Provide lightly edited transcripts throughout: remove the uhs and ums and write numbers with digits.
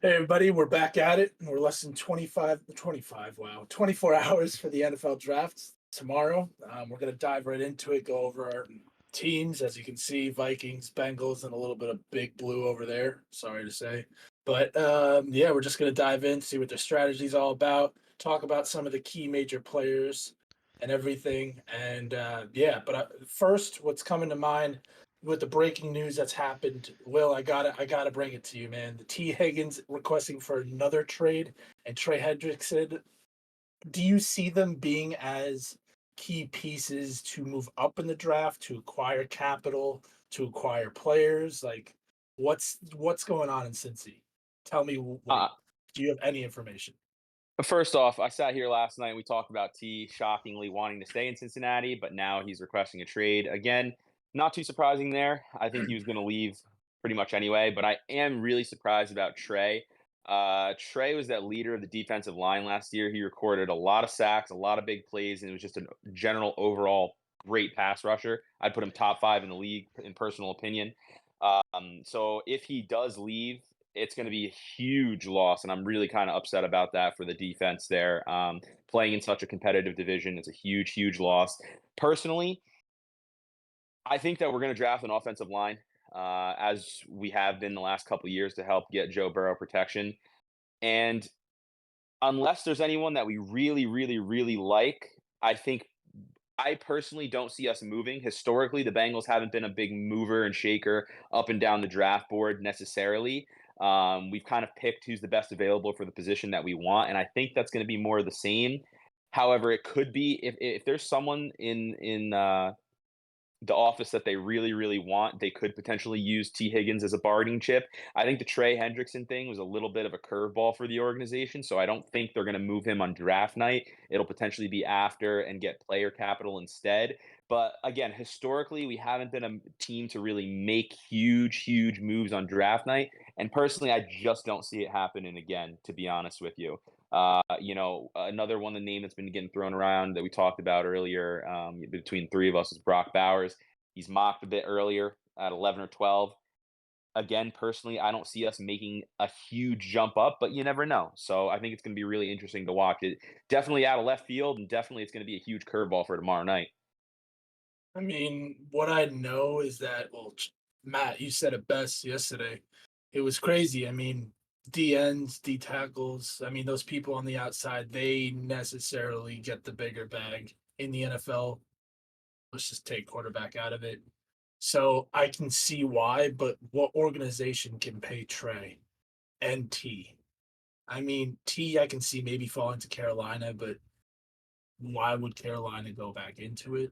Hey everybody, we're back at it. We're less than 24 hours for the NFL draft tomorrow. We're going to dive right into it, go over our teams. As you can see, Vikings, Bengals, and a little bit of Big Blue over there. Sorry to say. But yeah, we're just going to dive in, see what their strategy is all about, talk about some of the key major players and everything. And yeah, but first, what's coming to mind with the breaking news that's happened, Will, I gotta bring it to you, man. The T. Higgins requesting for another trade and Trey Hendrickson. Do you see them being as key pieces to move up in the draft, to acquire capital, to acquire players? Like, what's going on in Cincy? Tell me, like, Uh, do you have any information? First off, I sat here last night. We talked about T shockingly wanting to stay in Cincinnati, but now he's requesting a trade. Again, not too surprising there. I think he was going to leave pretty much anyway, but I am really surprised about Trey. Trey was that leader of the defensive line last year. He recorded a lot of sacks, a lot of big plays, and it was just a general overall great pass rusher. I'd put him top five in the league in personal opinion. So if he does leave, it's going to be a huge loss, and I'm really kind of upset about that for the defense there. Playing in such a competitive division, it's a huge, huge loss. Personally, I think that we're going to draft an offensive line, as we have been the last couple of years to help get Joe Burrow protection. And unless there's anyone that we really, really, really like, I personally don't see us moving. Historically, the Bengals haven't been a big mover and shaker up and down the draft board necessarily. We've kind of picked who's the best available for the position that we want, and I think that's going to be more of the same. However, it could be if there's someone in the office that they really, really want, they could potentially use T. Higgins as a bargaining chip. I think the Trey Hendrickson thing was a little bit of a curveball for the organization, so I don't think they're going to move him on draft night. It'll potentially be after and get player capital instead. But again, historically, we haven't been a team to really make huge, huge moves on draft night. And personally, I just don't see it happening again, to be honest with you. Another one, the name that's been getting thrown around that we talked about earlier between three of us is Brock Bowers. He's mocked a bit earlier at 11 or 12. Again, personally, I don't see us making a huge jump up, but you never know. So I think it's going to be really interesting to watch. It definitely out of left field, and definitely it's going to be a huge curveball for tomorrow night. I mean, what I know is that, well, Matt, you said it best yesterday. It was crazy. I mean, D ends, D tackles. I mean, those people on the outside, they necessarily get the bigger bag in the NFL. Let's just take quarterback out of it. So I can see why, but what organization can pay Trey and T? I mean, T, I can see maybe falling to Carolina, but why would Carolina go back into it?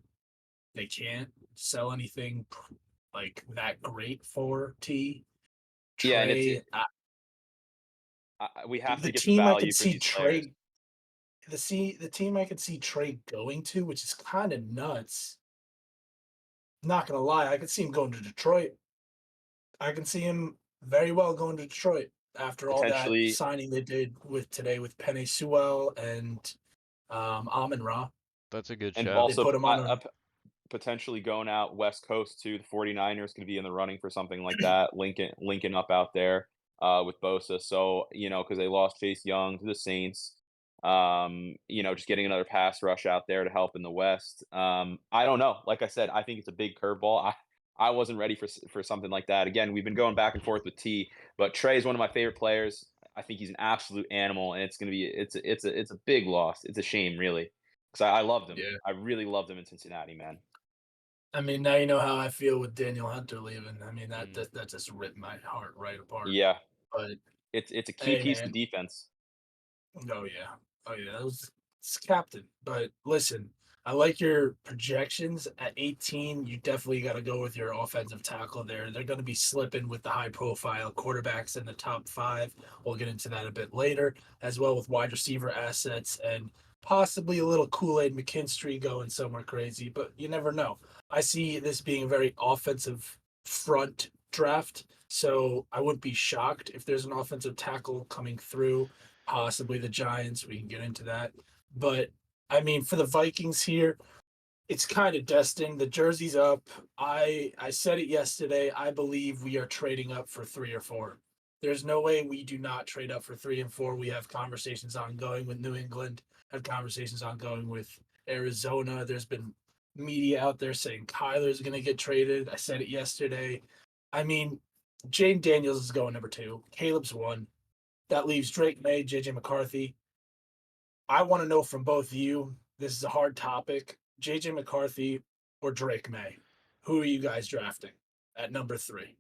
They can't sell anything like that great for T. Yeah, and Trey, we have the to get the team I could value for see these players. Trey, the team I could see Trey going to, which is kind of nuts. Not gonna lie, I could see him going to Detroit. I can see him very well going to Detroit after all that Potentially, signing they did with today with Penny Sewell and Amon Ra. That's a good and shout. They also put him on a potentially going out West Coast too. The 49ers going to be in the running for something like that. Lincoln up out there with Bosa. So, because they lost Chase Young to the Saints. Just getting another pass rush out there to help in the West. I don't know. Like I said, I think it's a big curveball. I wasn't ready for something like that. Again, we've been going back and forth with T, but Trey is one of my favorite players. I think he's an absolute animal, and it's a big loss. It's a shame, really, because I loved him. yeah. I really loved him in Cincinnati, man. I mean, now you know how I feel with Daniel Hunter leaving. I mean, that Mm. that, that just ripped my heart right apart. Yeah, But it's a key hey, piece to man, defense. oh yeah, oh yeah, that was it's captain. But listen, I like your projections at 18. You definitely got to go with your offensive tackle there. They're going to be slipping with the high profile quarterbacks in the top five. We'll get into that a bit later, as well with wide receiver assets and possibly a little Kool Aid McKinstry going somewhere crazy. But you never know. I see this being a very offensive front draft. So I wouldn't be shocked if there's an offensive tackle coming through, possibly the Giants. We can get into that. But I mean, for the Vikings here, it's kind of destined. The jersey's up. I said it yesterday. I believe we are trading up for 3 or 4. There's no way we do not trade up for 3 and 4. We have conversations ongoing with New England, have conversations ongoing with Arizona. There's been media out there saying Kyler's going to get traded. I said it yesterday. I mean, Jane Daniels is going number 2. Caleb's 1. That leaves Drake May, JJ McCarthy. I want to know from both of you. This is a hard topic. JJ McCarthy or Drake May? Who are you guys drafting at number 3?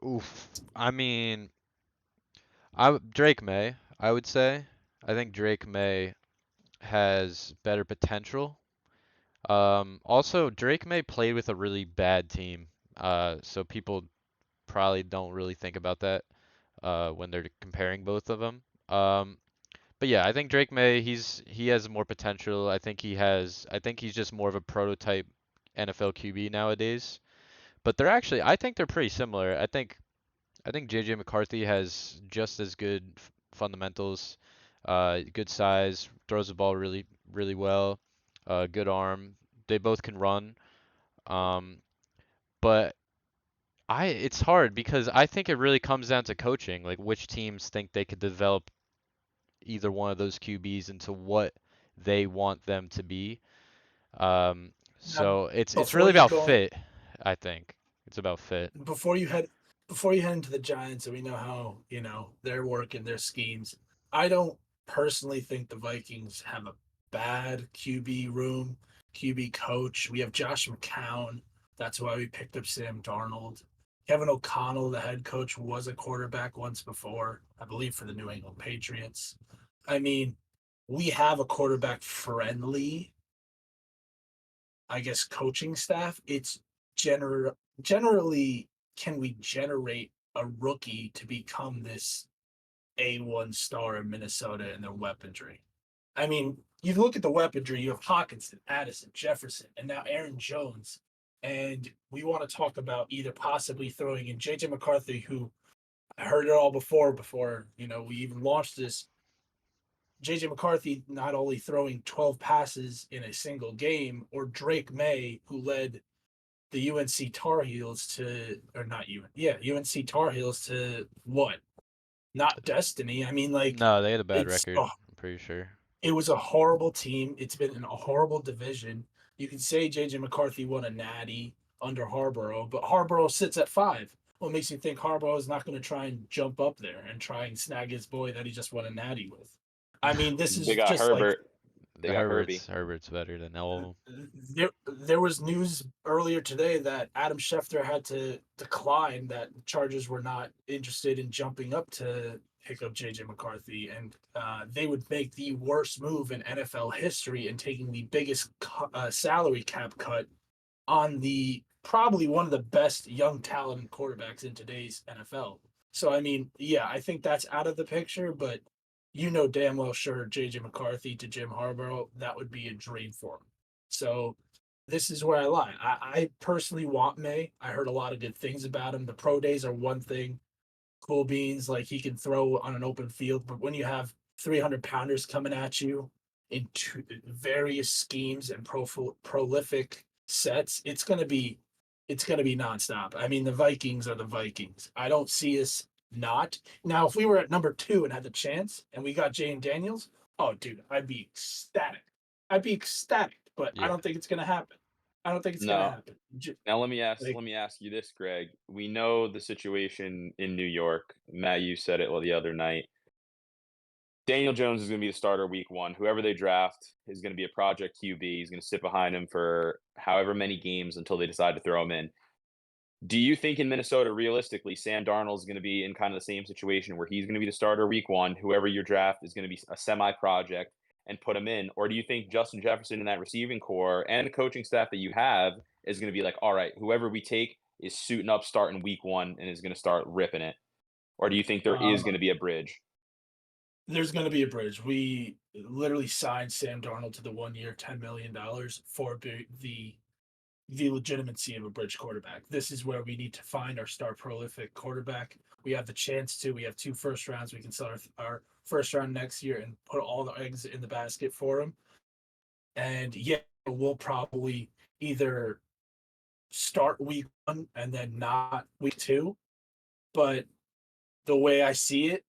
Oof. I mean, Drake May, I would say. I think Drake May has better potential. Also, Drake May played with a really bad team, so people probably don't really think about that when they're comparing both of them. But yeah, I think Drake May, he has more potential. I think he's just more of a prototype NFL QB nowadays. But I think they're pretty similar. I think JJ McCarthy has just as good fundamentals, good size, throws the ball really well, good arm. They both can run. Um, but it's hard because I think it really comes down to coaching, like which teams think they could develop either one of those QBs into what they want them to be. Um, Now, so it's before really you about go fit, I think. It's about fit. before you head before you head into the Giants, and we know how they're working their schemes. I don't personally think the Vikings have a bad QB room, QB coach. We have Josh McCown. That's why we picked up Sam Darnold. Kevin O'Connell, the head coach, was a quarterback once before, I believe, for the New England Patriots. I mean, we have a quarterback friendly, I guess, coaching staff. It's generally, can we generate a rookie to become this A1 star in Minnesota and their weaponry? I mean, you look at the weaponry, you have Hawkinson, Addison, Jefferson, and now Aaron Jones. And we want to talk about either possibly throwing in JJ McCarthy, who I heard it all before, we even launched this. JJ McCarthy not only throwing 12 passes in a single game, or Drake May, who led the UNC Tar Heels to, or not UN, yeah, UNC Tar Heels to what? Not destiny. I mean, like, No, they had a bad it's record, oh, I'm pretty sure. it was a horrible team. It's been in a horrible division. You can say JJ McCarthy won a natty under Harborough, but Harborough sits at 5. What makes you think Harborough is not going to try and jump up there and try and snag his boy that he just won a natty with? I mean, this They is got just like Herbert. They got Herbie. Herbert's better than all of them. there was news earlier today that Adam Schefter had to decline, that Chargers were not interested in jumping up to pick up JJ McCarthy, and they would make the worst move in NFL history in taking the biggest salary cap cut on the probably one of the best young talent quarterbacks in today's NFL. So I mean, yeah, I think that's out of the picture, but damn well sure JJ McCarthy to Jim Harbaugh, that would be a dream for him. So this is where I lie. I personally want May. I heard a lot of good things about him. The pro days are one thing, cool beans, like he can throw on an open field, but when you have 300 pounders coming at you in various schemes and prolific sets, it's gonna be nonstop. I mean, the Vikings are the Vikings. I don't see us not. Now, if we were at number 2 and had the chance and we got Jane Daniels, oh dude, I'd be ecstatic. But I Yeah. don't think it's gonna happen. I don't think it's gonna No. happen. Now let me ask Like, you this, Greg. We know the situation in New York. Matt, you said it the other night. Daniel Jones is going to be the starter week 1. Whoever they draft is going to be a project QB. He's going to sit behind him for however many games until they decide to throw him in. Do you think in Minnesota, realistically, Sam Darnold is going to be in kind of the same situation where he's going to be the starter week 1? Whoever your draft is going to be a semi-project and put him in, or do you think Justin Jefferson and that receiving core and the coaching staff that you have is going to be like, all right, whoever we take is suiting up starting week 1 and is going to start ripping it, or do you think there is um, going to be a bridge? there's going to be a bridge. We literally signed Sam Darnold to the 1 year, $10 million for the legitimacy of a bridge quarterback. This is where we need to find our star prolific quarterback. We have the chance to. We have 2 first rounds. We can sell our first round next year and put all the eggs in the basket for him. And yeah, we'll probably either start week 1 and then not week 2. But the way I see it,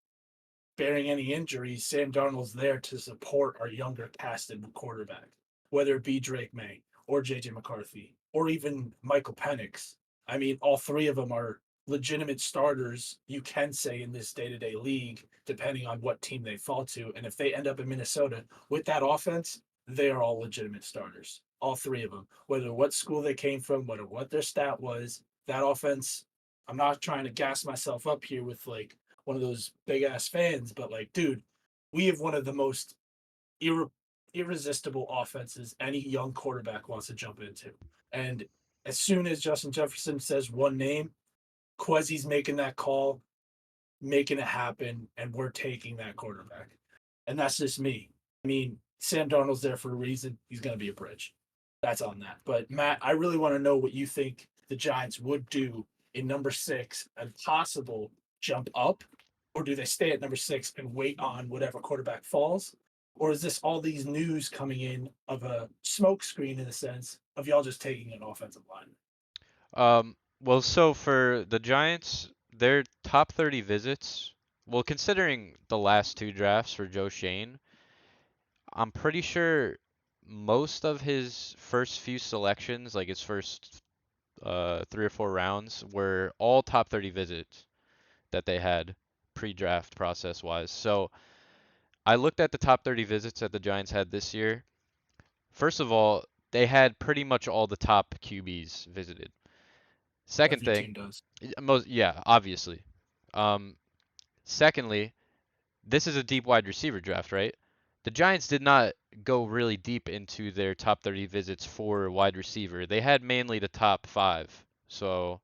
bearing any injuries, Sam Darnold's there to support our younger casted quarterback, whether it be Drake May or JJ McCarthy or even Michael Penix. I mean, all three of them are legitimate starters, you can say, in this day to day league, depending on what team they fall to. And if they end up in Minnesota with that offense, they are all legitimate starters. All three of them, whether what school they came from, whether what their stat was, that offense. I'm not trying to gas myself up here with like one of those big ass fans, but like, dude, we have one of the most irresistible offenses any young quarterback wants to jump into. And as soon as Justin Jefferson says one name, Quezzy's making that call, making it happen, and we're taking that quarterback. And that's just me. I mean, Sam Darnold's there for a reason. He's going to be a bridge. That's on that. But Matt, I really want to know what you think the Giants would do in number 6 and possible jump up, or do they stay at number 6 and wait on whatever quarterback falls? Or is this all these news coming in of a smoke screen in a sense of y'all just taking an offensive line? Well, so for the Giants, their top 30 visits, well, considering the last 2 drafts for Joe Shane, I'm pretty sure most of his first few selections, like his first 3 or 4 rounds, were all top 30 visits that they had pre-draft process wise. So I looked at the top 30 visits that the Giants had this year. First of all, they had pretty much all the top QBs visited. Second Every thing, team does. yeah, obviously. Um, Secondly, this is a deep wide receiver draft, right? The Giants did not go really deep into their top 30 visits for wide receiver. They had mainly the top 5. So,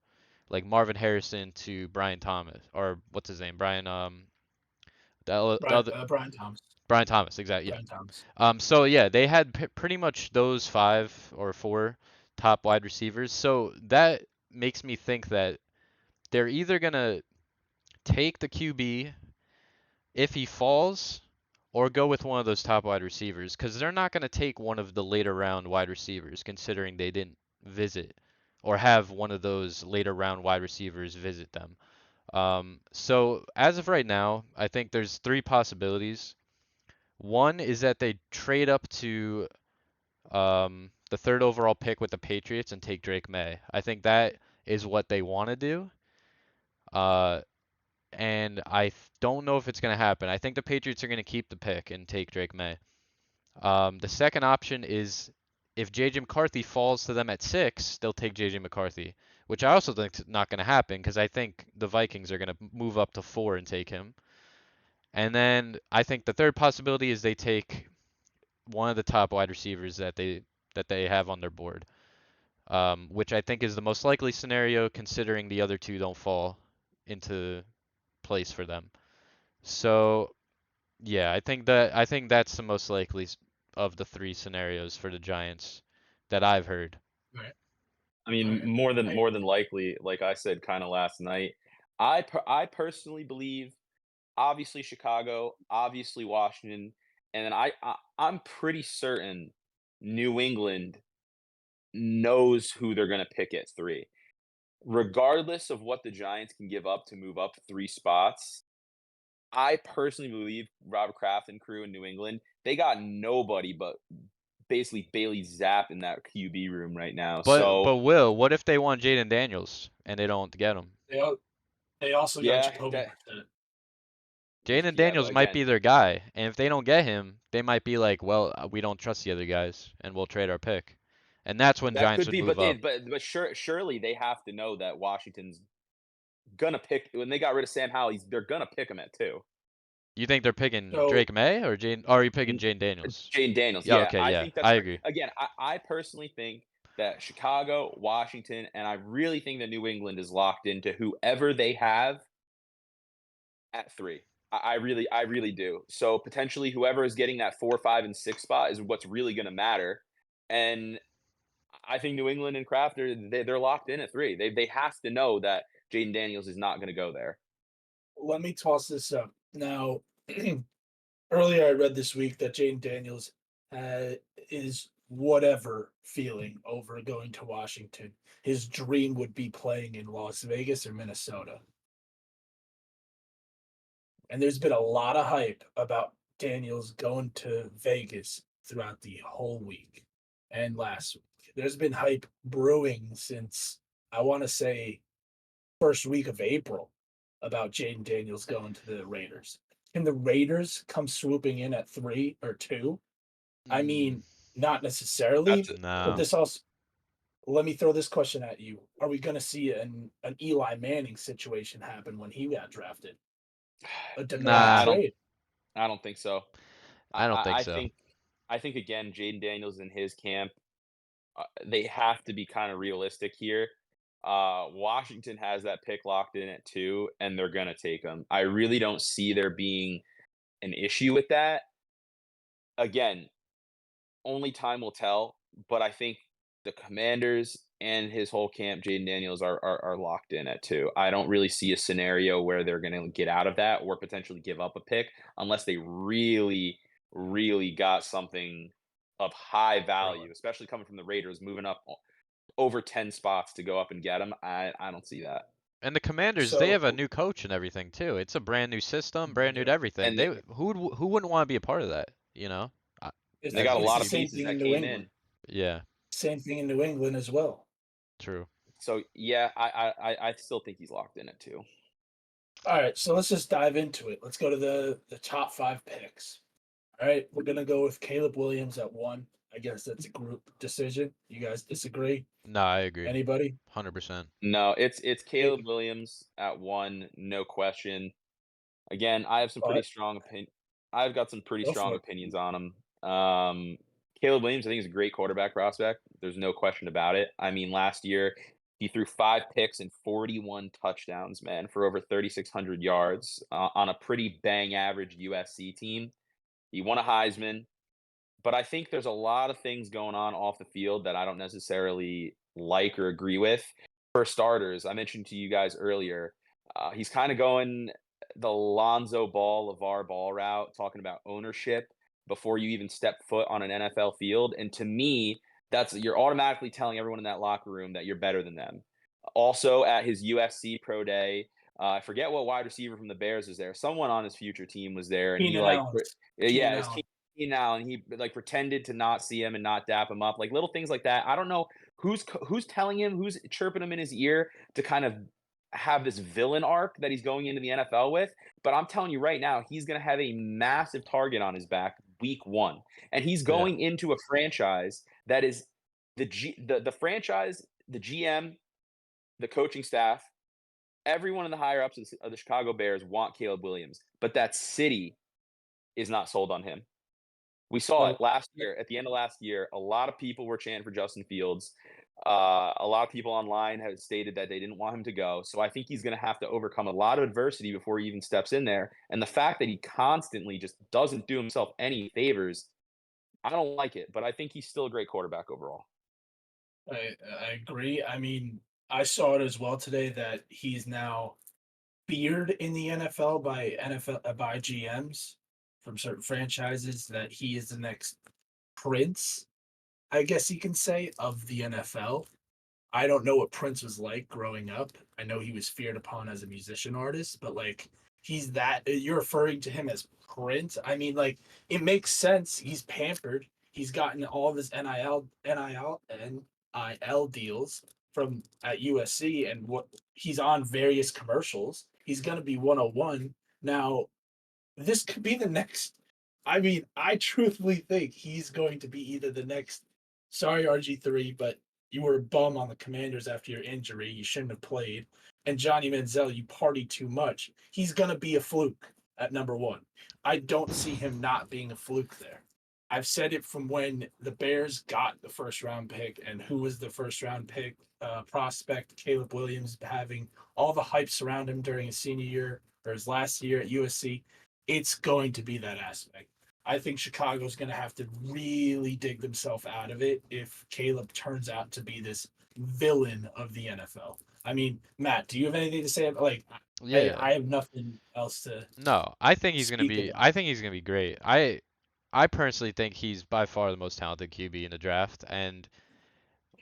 like Marvin Harrison to Brian Thomas, or what's his name? The other Brian Thomas. Brian Thomas, exactly. Brian Thomas. Yeah. So yeah, they had pretty much those 5 or 4 top wide receivers. So that makes me think that they're either gonna take the QB if he falls, or go with one of those top wide receivers, because they're not going to take one of the later round wide receivers, considering they didn't visit or have one of those later round wide receivers visit them. So as of right now, I think there's 3 possibilities. One is that they trade up to the 3rd overall pick with the Patriots and take Drake May. I think that is what they want to do. Uh, and don't know if it's going to happen. I think the Patriots are going to keep the pick and take Drake May. The second option is if JJ McCarthy falls to them at 6, they'll take JJ McCarthy, which I also think is not going to happen because I think the Vikings are going to move up to 4 and take him. And then I think the third possibility is they take one of the top wide receivers that they have on their board, which I think is the most likely scenario considering the other 2 don't fall into place for them. So yeah, I think that's the most likely of the 3 scenarios for the Giants that I've heard. Right. I mean, Right. more than likely, like I said kind of last night, I personally believe obviously Chicago, obviously Washington, and then I'm pretty certain New England knows who they're going to pick at 3. Regardless of what the Giants can give up to move up 3 spots, I personally believe Robert Kraft and crew in New England, they got nobody but basically Bailey Zapp in that QB room right now. But So Will, what if they want Jaden Daniels and they don't get him? They also got yeah, Jacoby Brissett. Jaden yeah, but Daniels might again, be their guy, and if they don't get him, they might be like, well, we don't trust the other guys, and we'll trade our pick. And that's when that Giants could would be, move up. surely they have to know that Washington's gonna pick when they got rid of Sam Howell. They're gonna pick him at 2. You think they're picking So Drake May or Jane? Or are you picking N- Jane Daniels? Jaden Daniels, Yeah, yeah, okay, I yeah, think that's I right. agree. Again, I personally think that Chicago, Washington, and I really think that New England is locked into whoever they have at 3. I really do. So potentially whoever is getting that 4, 5, and 6 spot is what's really going to matter. And I think New England and Kraft they're locked in at 3. They have to know that Jaden Daniels is not going to go there. let me toss this up. Now, earlier I read this week that Jaden Daniels is whatever feeling over going to Washington. His dream would be playing in Las Vegas or Minnesota. And there's been a lot of hype about Daniels going to Vegas throughout the whole week and last week. There's been hype brewing since I want to say first week of April about Jaden Daniels going to the Raiders. Can the Raiders come swooping in at 3 or 2? I mean, not necessarily, That's it. but No. this also let me throw this question at you. Are we going to see an Eli Manning situation happen when he got drafted? A demand Nah. trade? I don't think so. I don't think I so. think again, Jaden Daniels in his camp, they have to be kind of realistic here. Washington has that pick locked in at 2, and they're gonna take him. I really don't see there being an issue with that. Again, only time will tell, but I think the Commanders and his whole camp, Jaden Daniels, are locked in at 2. I don't really see a scenario where they're gonna get out of that or potentially give up a pick unless they really, really got something of high value, especially coming from the Raiders, moving up over 10 spots to go up and get him. I don't see that. And the Commanders, they So have a new coach and everything too. It's a brand new system, they brand new do. to everything. And Who wouldn't want to be a part of that, you know? I- they As got a a It's lot the of team. same pieces thing that in New came England. in. Yeah, Same thing in New England as well. true. So yeah, I still think he's locked in at 2. All right, so let's just dive into it. Let's go to the top 5 picks. All right, we're gonna go with Caleb Williams at 1. I guess that's a group decision. You guys disagree? No, I agree. Anybody? 100%. No, it's Caleb It, Williams at 1, no question. Again, I have some pretty but strong opinion. I've got some pretty go strong for it. opinions on him. Caleb Williams, I think, is a great quarterback prospect. There's no question about it. I mean, last year he threw 5 picks and 41 touchdowns, man, for over 3,600 yards on a pretty bang average USC team. He won a Heisman, but I think there's a lot of things going on off the field that I don't necessarily like or agree with. For starters, I mentioned to you guys earlier, he's kind of going the Lonzo Ball, LeVar Ball route, talking about ownership before you even step foot on an NFL field. And to me, that's you're automatically telling everyone in that locker room that you're better than them. Also, at his USC pro day, I forget what wide receiver from the Bears was there. Someone on his future team was there, and he Keenan like, Allen. Keenan yeah, it's Allen. Keenan Allen. He like pretended to not see him and not dap him up, like little things like that. I don't know who's telling him, who's chirping him in his ear to kind of have this villain arc that he's going into the NFL with. But I'm telling you right now, he's going to have a massive target on his back week 1, and he's Yeah. going into a franchise that is the franchise, the GM, the coaching staff, everyone in the higher ups of the Chicago Bears want Caleb Williams, but that city is not sold on him. We saw it So last year. At the end of last year, a lot of people were chanting for Justin Fields. A lot of people online have stated that they didn't want him to go. So I think he's going to have to overcome a lot of adversity before he even steps in there. And the fact that he constantly just doesn't do himself any favors, I don't like it. But I think he's still a great quarterback overall. I agree. I mean, I saw it as well today that he's now feared in the NFL by by GMs from certain franchises that he is the next prince, I guess you can say, of the NFL. I don't know what Prince was like growing up. I know he was feared upon as a musician artist, but like he's that you're referring to him as Prince. I mean, like it makes sense. He's pampered. He's gotten all of his NIL deals from at USC, and what he's on various commercials. He's gonna be 101. Now, this could be the next. I mean, I truthfully think he's going to be either the next. Sorry, RG3, but you were a bum on the Commanders after your injury. You shouldn't have played. And Johnny Manziel, you party too much. He's going to be a fluke at number 1. I don't see him not being a fluke there. I've said it from when the Bears got the first round pick and who was the first round pick prospect, Caleb Williams, having all the hype surround him during his senior year or his last year at USC. It's going to be that aspect. I think Chicago's going to have to really dig themselves out of it if Caleb turns out to be this villain of the NFL. I mean, Matt, do you have anything to say about like Yeah. I have nothing else to No, I think he's gonna speak be. about. I think he's gonna be great. I personally think he's by far the most talented QB in the draft, and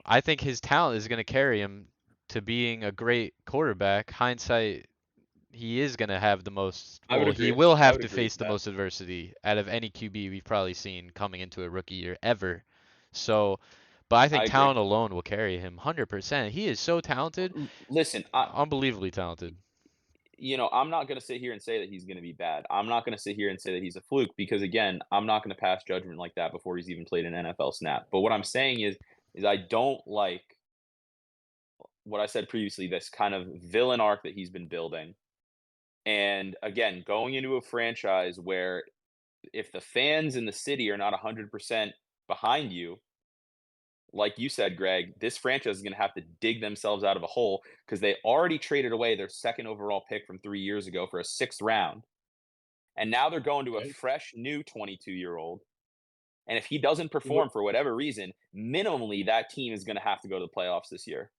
I think his talent is gonna carry him to being a great quarterback. Hindsight he is gonna have the most. I would Well, he agree. will I have would to agree face with the that. most adversity out of any QB we've probably seen coming into a rookie year ever. So, but I think I agree. talent alone will carry him 100%. He is so talented, Listen, unbelievably talented. I'm not going to sit here and say that he's going to be bad. I'm not going to sit here and say that he's a fluke because again, I'm not going to pass judgment like that before he's even played an NFL snap. But what I'm saying is I don't like what I said previously, this kind of villain arc that he's been building. And again, going into a franchise where if the fans in the city are not 100% behind you, like you said, Greg, this franchise is going to have to dig themselves out of a hole because they already traded away their second overall pick from 3 years ago for a sixth round. And now they're going to a Right? fresh new 22-year-old. And if he doesn't Wh- perform for whatever reason, minimally that team is going to have to go to the playoffs this year.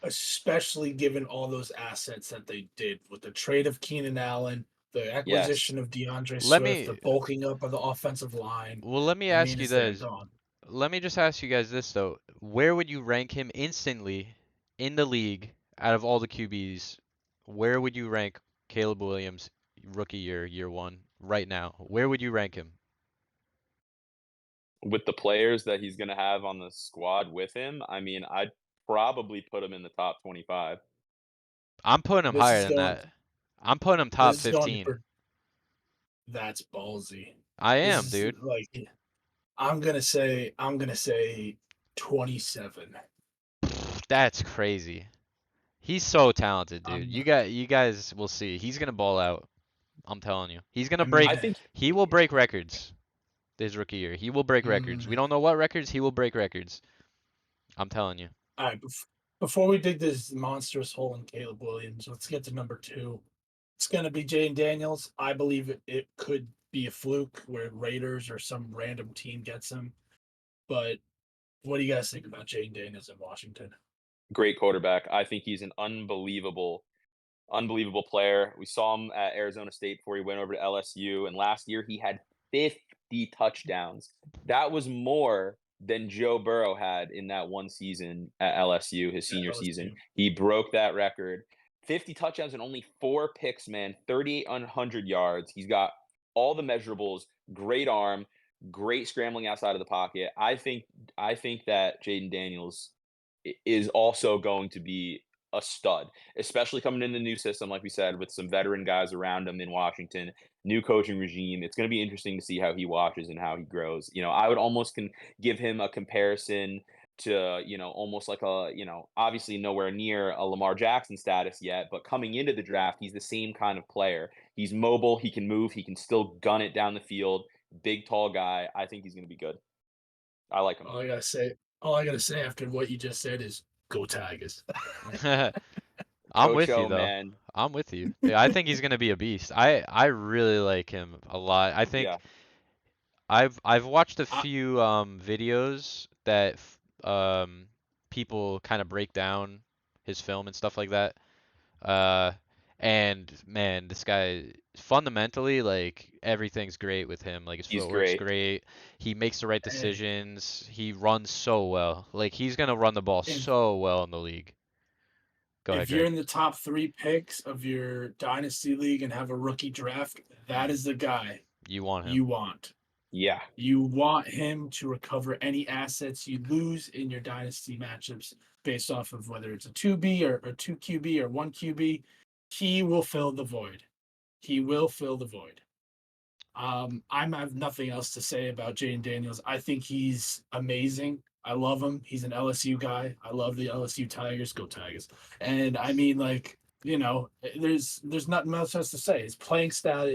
Especially given all those assets that they did with the trade of Keenan Allen, the Yes. acquisition of DeAndre Let Swift, me the bulking up of the offensive line. well, let me I ask mean, you it's there this. gone. Let me just ask you guys this though. Where would you rank him instantly in the league out of all the QBs? Where would you rank Caleb Williams rookie year, year one, right now? Where would you rank him? With the players that he's going to have on the squad with him, I mean, I'd probably put him in the top 25. I'm putting him This higher is than going. that. I'm putting him top This is going to. 15. That's ballsy. I This am, is dude. like I'm gonna say 27. That's crazy. He's so talented, dude. Um, You guys will see. He's gonna ball out. I'm telling you. He's gonna I break I mean, think he will break records his rookie year. He will break records. We mm, don't know what records, he will break records. I'm telling you. all right. Before we dig this monstrous hole in Caleb Williams, let's get to number 2. It's gonna be Jane Daniels. I believe it could be a fluke where Raiders or some random team gets him. But what do you guys think about Jane Daniels in Washington? great quarterback. I think he's an unbelievable player. We saw him at Arizona State before he went over to LSU, and last year he had 50 touchdowns. That was more than Joe Burrow had in that one season at LSU, his Yeah, senior season. LSU. He broke that record. 50 touchdowns and only 4 picks, man. 3,800 yards. He's got all the measurables, great arm, great scrambling outside of the pocket. I think that Jaden Daniels is also going to be a stud, especially coming in the new system, like we said, with some veteran guys around him in Washington, new coaching regime. It's going to be interesting to see how he watches and how he grows. I would almost give him a comparison to, almost like obviously nowhere near a Lamar Jackson status yet, but coming into the draft, he's the same kind of player. He's mobile, he can move, he can still gun it down the field. Big, tall guy. I think he's going to be good. I like him. All I gotta say after what you just said is go Tigers. I'm Coach with you O, though. man. I'm with you. Yeah, I think he's gonna be a beast. I really like him a lot. I think Yeah, I've watched a I, few videos that people kind of break down his film and stuff like that. Uh, and man, this guy fundamentally like everything's great with him. Like his he's footwork's great. great. He makes the right and decisions. He runs so well. Like he's gonna run the ball if so well in the league. Go ahead, if you're Greg. in the top 3 picks of your dynasty league and have a rookie draft, that is the guy You want him. you want. Yeah. You want him to recover any assets you lose in your dynasty matchups based off of whether it's a 2B or 2 QB or 1 QB. He will fill the void. He will fill the void. I have nothing else to say about Jaden Daniels. I think he's amazing. I love him. He's an LSU guy. I love the LSU Tigers. Go Tigers. And I mean, like, there's nothing else to say. His playing style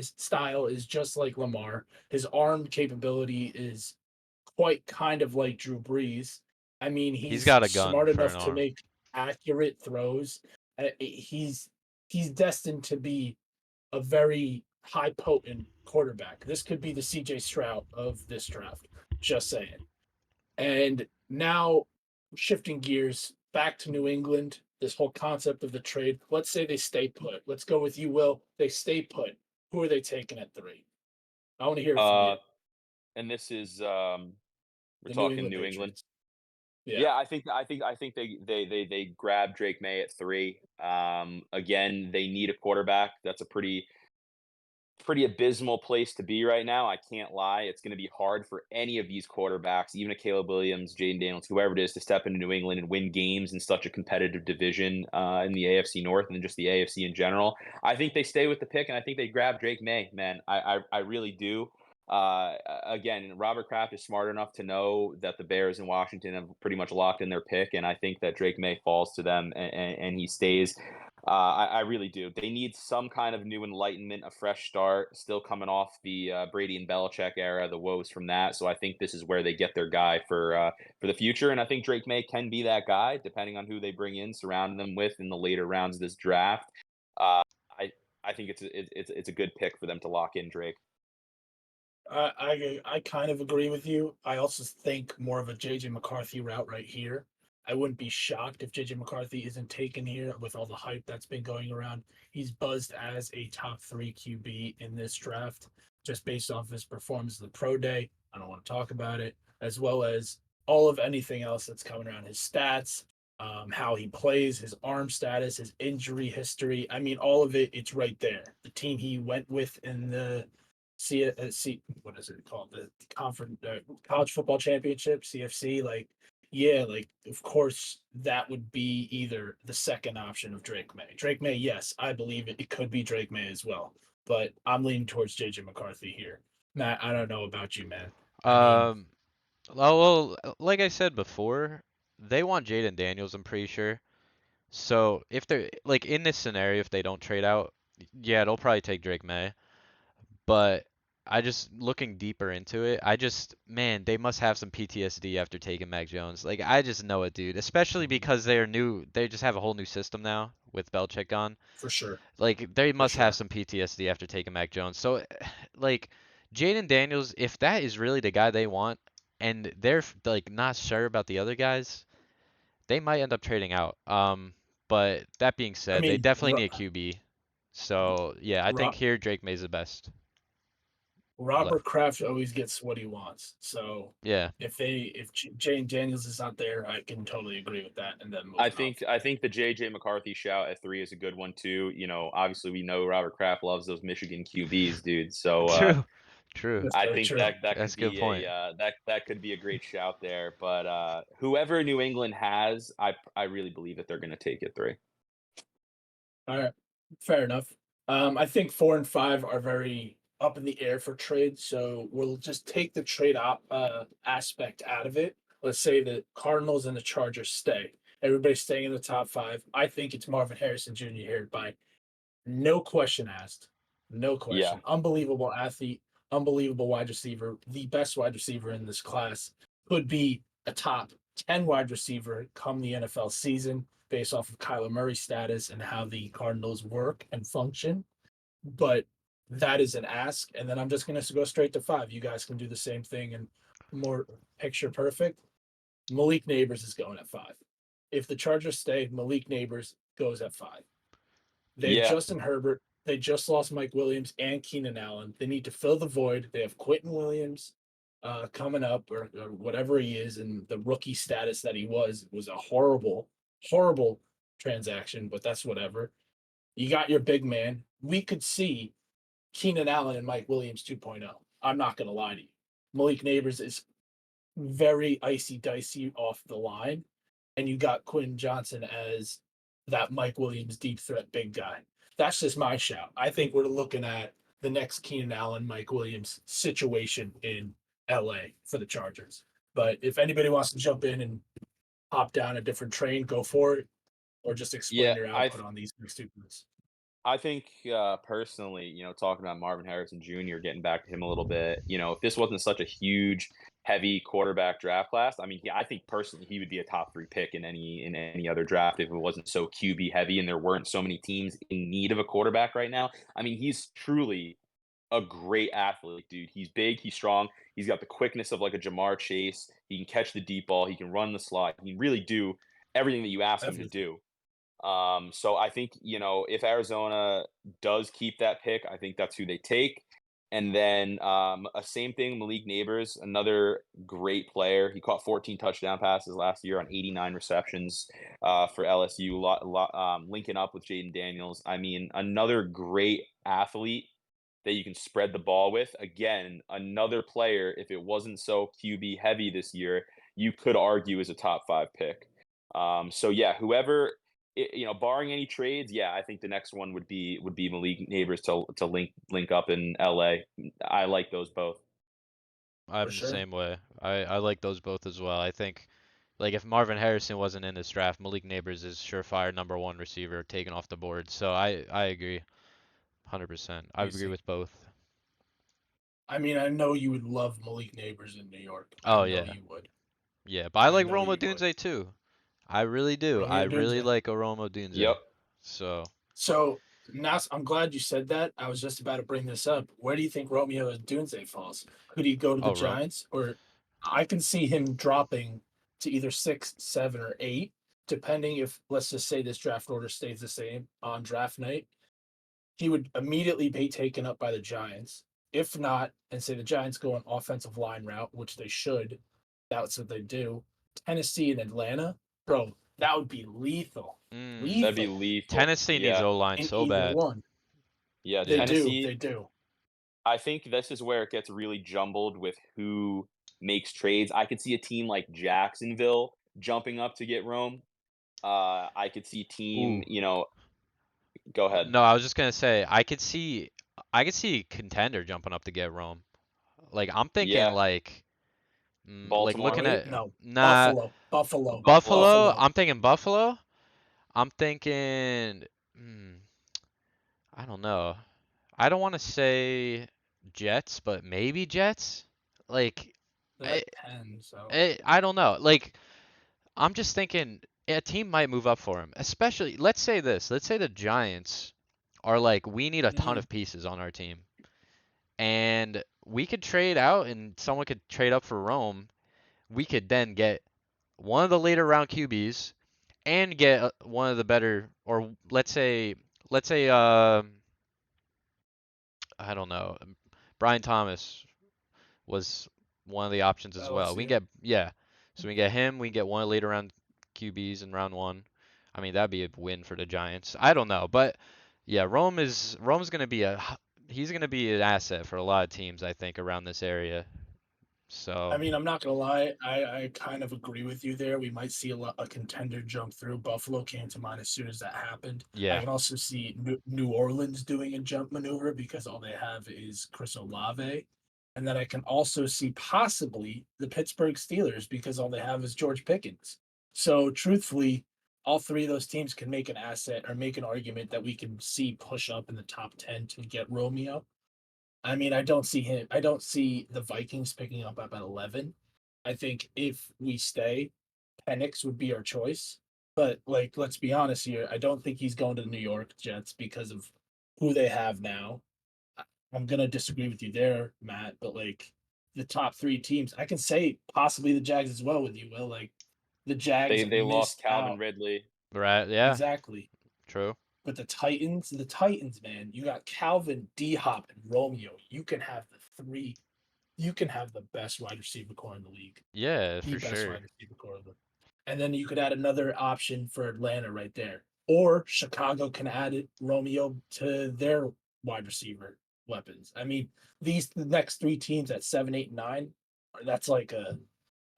is just like Lamar. His arm capability is quite kind of like Drew Brees. I mean, He's he's got a gun smart for an enough to arm. make accurate throws. He's destined to be a very high potent quarterback. This could be the CJ Stroud of this draft. Just saying. And now shifting gears back to New England, this whole concept of the trade. Let's say they stay put. Let's go with you, Will. They stay put. Who are they taking at 3? I want to hear it from Uh, you. and this is we're The New talking England New England. Patriots. Yeah, I think they grab Drake May at 3. Again, they need a quarterback. That's a pretty abysmal place to be right now. I can't lie. It's going to be hard for any of these quarterbacks, even a Caleb Williams, Jaden Daniels, whoever it is, to step into New England and win games in such a competitive division in the AFC North and just the AFC in general. I think they stay with the pick, and I think they grab Drake May. Man, I really do. Again, Robert Kraft is smart enough to know that the Bears in Washington have pretty much locked in their pick, and I think that Drake May falls to them and he stays. I really do. They need some kind of new enlightenment, a fresh start. Still coming off the Brady and Belichick era, the woes from that. So I think this is where they get their guy for the future. And I think Drake May can be that guy, depending on who they bring in, surround them with in the later rounds of this draft. Uh, I I think it's a good pick for them to lock in Drake. I kind of agree with you. I also think more of a JJ McCarthy route right here. I wouldn't be shocked if JJ McCarthy isn't taken here with all the hype that's been going around. He's buzzed as a top 3 QB in this draft just based off his performance of the pro day. I don't want to talk about it, as well as all of anything else that's coming around his stats, how he plays, his arm status, his injury history. I mean, all of it, it's right there. The team he went with in the what is it called? The conference college football championship, CFC. Like, yeah, like of course that would be either the second option of Drake May. Drake May, yes, I believe it. It could be Drake May as well, but I'm leaning towards JJ McCarthy here. Matt, I don't know about you, man. I mean, Um, well, like I said before, they want Jaden Daniels, I'm pretty sure. So if they're like in this scenario, if they don't trade out, yeah, they'll probably take Drake May. But I just looking deeper into it, man, they must have some PTSD after taking Mac Jones. Like I just know it, dude. Especially because they're new, they just have a whole new system now with Belichick gone. for sure, Like they for must have sure. some PTSD after taking Mac Jones. So like Jaden Daniels, if that is really the guy they want, and they're like not sure about the other guys, they might end up trading out. But that being I said, they mean, definitely need a QB. So yeah, I think Ro- here Drake May's the best. Le- Robert Kraft always gets what he wants. So Yeah. if Jane Daniels is not there, I can totally agree with that. And then I moving on think from I there. think the JJ McCarthy shout at 3 is a good one too. Obviously we know Robert Kraft loves those Michigan QBs, dude. So True. True. That's I very think true. that could That's a good be point. that could be a great shout there. But whoever New England has, I really believe that they're going to take it 3. All right, fair enough. I think 4 and 5 are very up in the air for trades, so we'll just take the aspect out of it. Let's say the Cardinals and the Chargers stay. Everybody's staying in the top 5. I think it's Marvin Harrison Jr. here by no question asked. No Yeah. question. Unbelievable athlete, unbelievable wide receiver, the best wide receiver in this class. Could be a top 10 wide receiver come the NFL season based off of Kyler Murray's status and how the Cardinals work and function. But that is an ask. And then I'm just going to go straight to 5. You guys can do the same thing and more picture perfect. Malik Neighbors is going at 5. If the Chargers stay, Malik Neighbors goes at 5. They have Yeah. Justin Herbert. They just lost Mike Williams and Keenan Allen. They need to fill the void. They have Quentin Williams coming up, or whatever he is, and the rookie status that he was a horrible, horrible transaction. But that's whatever. You got your big man. We could see Keenan Allen and Mike Williams 2.0. I'm not going to lie to you. Malik Neighbors is very icy dicey off the line, and you got Quentin Johnson as that Mike Williams deep threat big guy. That's just my shout. I think we're looking at the next Keenan Allen, Mike Williams situation in LA for the Chargers. But if anybody wants to jump in and hop down a different train, go for it, or just explain Yeah, your output on these next 2 minutes. I think personally, talking about Marvin Harrison Jr., getting back to him a little bit, if this wasn't such a huge, heavy quarterback draft class, I mean, I think personally he would be a top 3 pick in any other draft if it wasn't so QB heavy and there weren't so many teams in need of a quarterback right now. I mean, he's truly a great athlete, dude. He's big, he's strong, he's got the quickness of like a Jamar Chase. He can catch the deep ball, he can run the slot, he can really do everything that you ask him to Everything. do. So I think, if Arizona does keep that pick, I think that's who they take. And then same thing, Malik Neighbors, another great player. He caught 14 touchdown passes last year on 89 receptions for LSU, linking up with Jaden Daniels. I mean, another great athlete that you can spread the ball with. Again, another player, if it wasn't so QB heavy this year, you could argue is a top 5 pick. So yeah, whoever barring any trades, yeah, I think the next one would be Malik Neighbors to link up in LA. I like those both. I'm For the sure. same way. I like those both as well. I think like if Marvin Harrison wasn't in this draft, Malik Neighbors is surefire #1 receiver taken off the board. So I agree 100%. I agree Easy. with both. I mean, I know you would love Malik Neighbors in New York. I Oh know yeah. you would. Yeah, but I I like know Roma you would. Dunze too. I really do. I Romeo really Dunze. like Aroma Dunze. Yep. So So Nas, I'm glad you said that. I was just about to bring this up. Where do you think Romeo Dunze falls? Could he go to the oh Rome. Giants, or I can see him dropping to either 6, 7, or 8, depending if let's just say this draft order stays the same on draft night. He would immediately be taken up by the Giants. If not, and say the Giants go an offensive line route, which they should, that's what they do. Tennessee and Atlanta, bro, that would be lethal. That'd be Lethal lethal. Tennessee needs Yeah. O-line in so either bad. one. Yeah, They Yeah. do. Tennessee. They do. I think this is where it gets really jumbled with who makes trades. I could see a team like Jacksonville jumping up to get Rome. I could see Ooh. go ahead. No, I was just gonna say I could see contender jumping up to get Rome. Like I'm thinking Yeah, like Baltimore. looking Philly? at No. nah Buffalo. Buffalo. Buffalo. Buffalo. Buffalo. I'm thinking Buffalo. I'm thinking I don't know. I don't want to say Jets, but maybe Jets. Like They're I, at 10, so I don't know. Like I'm just thinking a team might move up for him. Especially let's say this. Let's say the Giants are like we need a ton mhm. of pieces on our team. And we could trade out and someone could trade up for Rome. We could then get one of the later round QBs and get one of the better, or let's say I don't know, Brian Thomas was one of the options as well. We LSU. can get yeah, so we can get him. We can get one later round QBs in round one. I mean that'd be a win for the Giants. I don't know, but yeah, Rome's gonna be he's gonna be an asset for a lot of teams I think around this area. I So mean, I'm not gonna lie. I kind of agree with you there. We might see a contender jump through. Buffalo came to mind as soon as that happened. I yeah, can also see New Orleans doing a jump maneuver because all they have is Chris Olave, and then I can also see possibly the Pittsburgh Steelers because all they have is George Pickens. So truthfully, all three of those teams can make an asset or make an argument that we can see push up in the top 10 to get Romeo. I mean, I don't see the Vikings picking up at 11. I think if we stay, Penix would be our choice. But like, let's be honest here. I don't think he's going to the New York Jets because of who they have now. I'm gonna disagree with you there, Matt. But like the top three teams, I can say possibly the Jags as well with you. Will like the Jags They lost missed Calvin out Ridley. right, yeah, exactly. true. But the Titans, man, you got Calvin, D Hop, and Romeo. You can have the three. You can have the best wide receiver core in the league, Yeah, the for best sure. wide receiver core of the. And then you could add another option for Atlanta right there, or Chicago can add it Romeo to their wide receiver weapons. I mean, the next three teams at 7, 8, 9, that's like a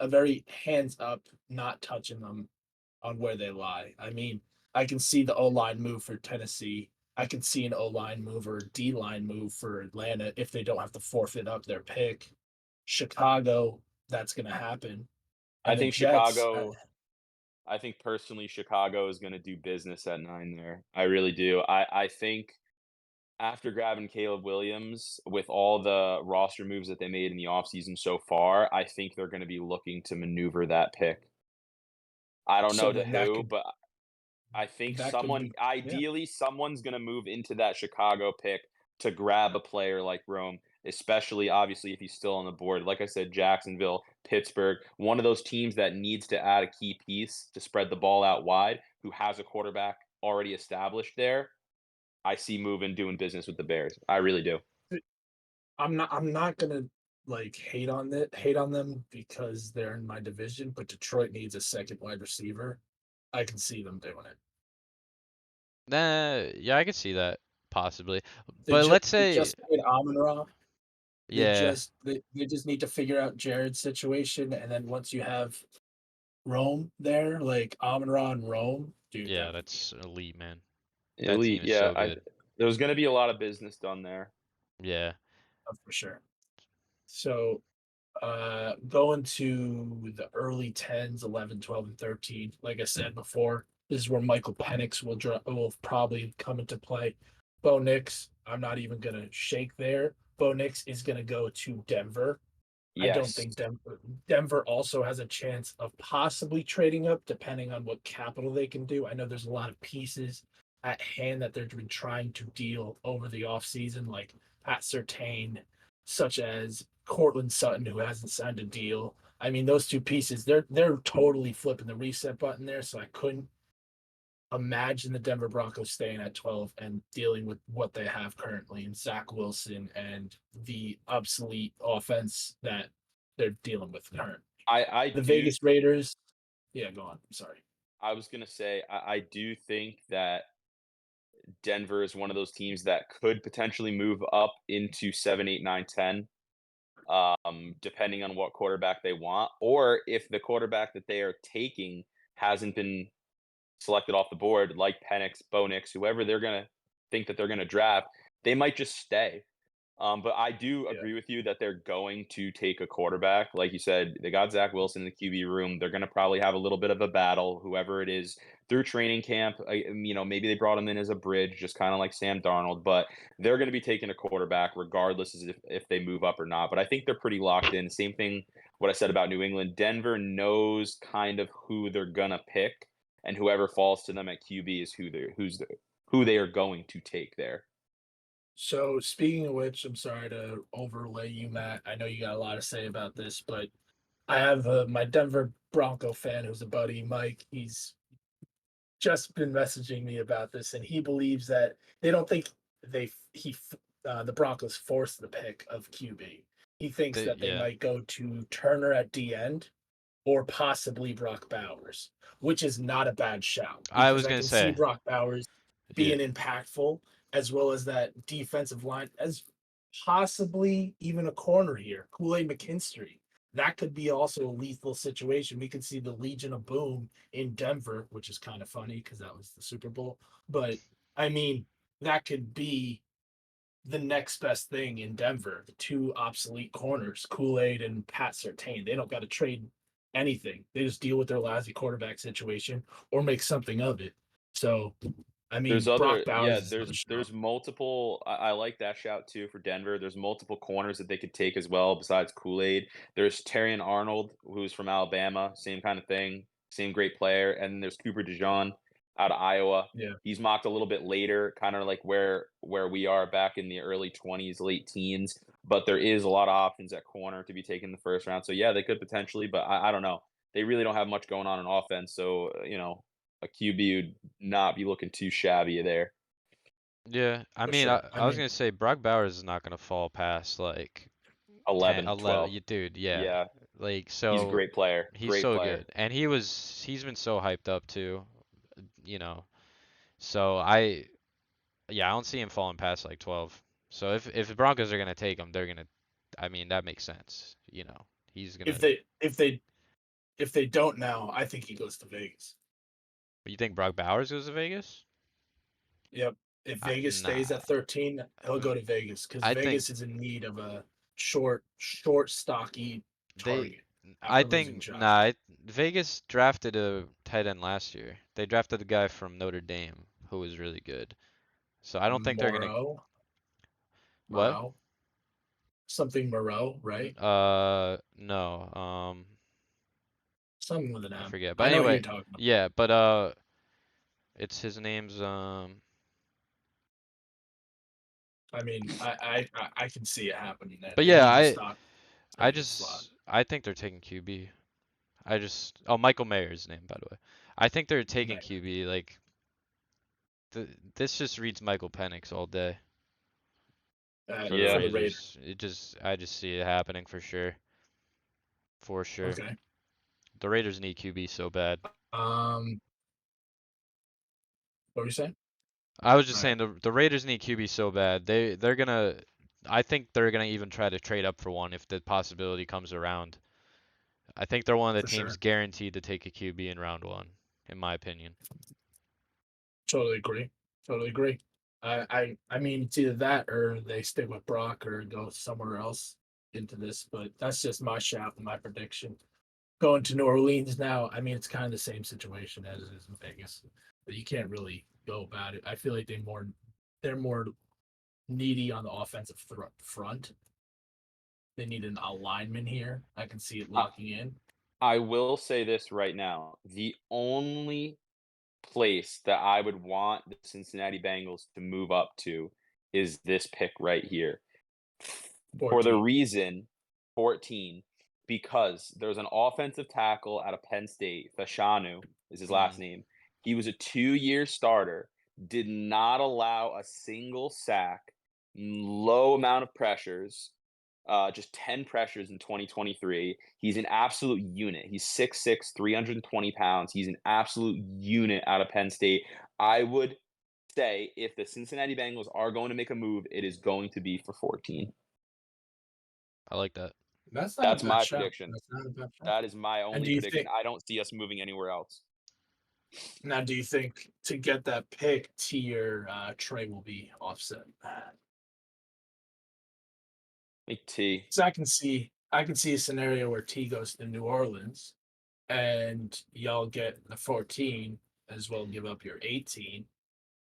very hands up, not touching them on where they lie. I mean, I can see the O line move for Tennessee. I can see an O line move or D line move for Atlanta if they don't have to forfeit up their pick. Chicago, that's going to happen. I And the think Jets, Chicago. I think personally, Chicago is going to do business at 9 there. I really do. I think after grabbing Caleb Williams, with all the roster moves that they made in the offseason so far, I think they're going to be looking to maneuver that pick. I don't so know to then that who, could but I think that could someone be yeah. ideally someone's gonna move into that Chicago pick to grab a player like Rome, especially obviously if he's still on the board. Like I said, Jacksonville, Pittsburgh, one of those teams that needs to add a key piece to spread the ball out wide, who has a quarterback already established there. I see moving doing business with the Bears. I really do. I'm not gonna like hate on them because they're in my division, but Detroit needs a second wide receiver. I can see them doing it. Nah, yeah, I could see that possibly. They But just let's they say, just paid Amon Ra. yeah, They just need to figure out Jared's situation, and then once you have Rome there, like Amon Ra and Rome, dude, yeah, that would be that's elite, man. That Elite, team is yeah. so good. There's going to be a lot of business done there. Yeah. for sure. So going to the early 10s, 11, 12, and 13, like I said before, this is where Michael Penix will probably come into play. Bo Nix, I'm not even gonna shake there. Bo Nix is gonna go to Denver. I don't Yes. think Denver also has a chance of possibly trading up, depending on what capital they can do. I know there's a lot of pieces at hand that they've been trying to deal over the offseason, like Pat Surtain, such as Cortland Sutton, who hasn't signed a deal. I mean, those two pieces, they're totally flipping the reset button there. So I couldn't imagine the Denver Broncos staying at 12 and dealing with what they have currently in Zach Wilson and the obsolete offense that they're dealing with currently. I The do Vegas Raiders, yeah, go on. I'm sorry. I was going to say I do think that Denver is one of those teams that could potentially move up into 7, 8, 9, 10, depending on what quarterback they want, or if the quarterback that they are taking hasn't been selected off the board, like Penix, Bo Nix, whoever they're gonna think that they're gonna draft, they might just stay. But I do Yeah. agree with you that they're going to take a quarterback. Like you said, they got Zach Wilson in the QB room. They're going to probably have a little bit of a battle, whoever it is, through training camp. Maybe they brought him in as a bridge, just kind of like Sam Darnold. But they're going to be taking a quarterback regardless as if they move up or not. But I think they're pretty locked in. Same thing what I said about New England. Denver knows kind of who they're gonna pick, and whoever falls to them at QB is who they are going to take there. So speaking of which, I'm sorry to overlay you, Matt. I know you got a lot to say about this, but I have my Denver Bronco fan who's a buddy, Mike. He's just been messaging me about this, and he believes that they don't think the Broncos forced the pick of QB. He thinks that they Yeah. might go to Turner at D end or possibly Brock Bowers, which is not a bad shout I because was I gonna can see say, Brock Bowers yeah. being impactful as well as that defensive line as possibly even a corner here. Kool-Aid McKinstry. That could be also a lethal situation. We could see the Legion of Boom in Denver, which is kind of funny because that was the Super Bowl. But I mean, that could be the next best thing in Denver. The two obsolete corners, Kool-Aid and Pat Surtain. They don't got to trade anything. They just deal with their lousy quarterback situation or make something of it. So, I There's mean, Brock other Bowers yeah, is another shout. there's multiple I like that shout too for Denver. There's multiple corners that they could take as well besides Kool-Aid. There's Terrion Arnold, who's from Alabama, same kind of thing, same great player. And then there's Cooper DeJean out of Iowa. Yeah. He's mocked a little bit later, kind of like where we are back in the early 20s, late teens. But there is a lot of options at corner to be taken in the first round. So yeah, they could potentially, but I don't know. They really don't have much going on in offense. So, a QB would not be looking too shabby there. Yeah. I For mean, I, sure. I I was mean, gonna say Brock Bowers is not gonna fall past like 10, 11, 11. 12. You dude, yeah. Yeah, Like he's a so great player. he's Great so player. good. And he's been so hyped up too, you know. So I don't see him falling past like 12. So if the Broncos are gonna take him, they're gonna I mean, that makes sense, you know. He's if gonna they don't now, I think he goes to Vegas. You think Brock Bowers goes to Vegas? Yep. If Vegas Nah. stays at 13, he'll Uh, go to Vegas because I think Vegas is in need of a stocky they target I after losing think Josh. nah, Vegas drafted a tight end last year. They drafted a guy from Notre Dame who was really good. So I don't think they're gonna Moreau, what? Moreau, something Moreau, right? No. Something with an I M. forget. But I know who you're anyway, talking about. yeah, but it's his name's I mean, I can see it happening that but they yeah, need the I stock I second slot. just I think they're taking QB. Michael Mayer's name, by the way. I think they're taking Mayer. QB. Like this just reads Michael Penix all day. For the Yeah. for the Raiders. Raiders. I just see it happening for sure. For sure. Okay. The Raiders need QB so bad. What were you saying? I was just All saying right. the Raiders need QB so bad. They're gonna I think they're gonna even try to trade up for one if the possibility comes around. I think they're one of the For teams sure. guaranteed to take a QB in round one, in my opinion. Totally agree. Totally agree. I mean, it's either that or they stick with Brock or go somewhere else into this. But that's just my shout and my prediction. Going to New Orleans now, I mean, it's kind of the same situation as it is in Vegas, but you can't really go about it. I feel like they're more needy on the offensive front. They need an alignment here. I can see it I locking in. I will say this right now. The only place that I would want the Cincinnati Bengals to move up to is this pick right here. For the 14. reason 14, because there's an offensive tackle out of Penn State, Fashanu is his last Mm. name. He was a 2-year starter, did not allow a single sack, low amount of pressures, just 10 pressures in 2023. He's an absolute unit. He's 6'6", 320 pounds. He's an absolute unit out of Penn State. I would say if the Cincinnati Bengals are going to make a move, it is going to be for 14. I like that. That's not a That's bad my shout. prediction. That's not a bad shout. That is my And only do you prediction. think I don't see us moving anywhere else. now? Do you think to get that pick, tier Trey will be offset? Make T. So I can see a scenario where T goes to New Orleans, and y'all get the 14 as well, give up your 18,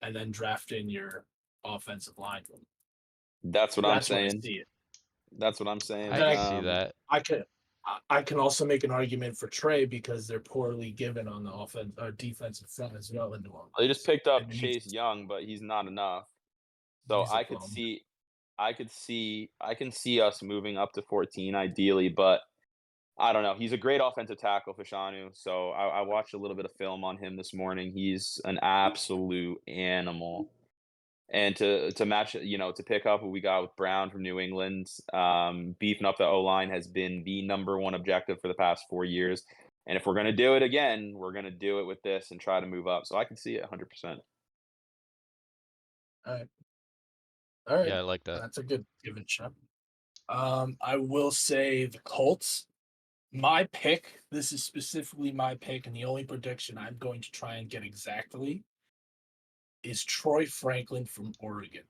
and then draft in your offensive lineman. That's what I'm That's where I saying. see it. That's what I'm I saying. Then can see that. I can also make an argument for Trey because they're poorly given on the offense or defensive front as well in New Orleans. They just picked up And Chase Young, but he's not enough. So he's a bum. I can see us moving up to 14 ideally, but I don't know. He's a great offensive tackle, Fashanu. So I watched a little bit of film on him this morning. He's an absolute animal. And to match, to pick up what we got with Brown from New England, beefing up the O line has been the number one objective for the past 4 years. And if we're gonna do it again, we're gonna do it with this and try to move up. So I can see it 100%. All right. All right. Yeah, I like that. That's a good given shot. I will say the Colts. My pick, this is specifically my pick, and the only prediction I'm going to try and get exactly is Troy Franklin from Oregon,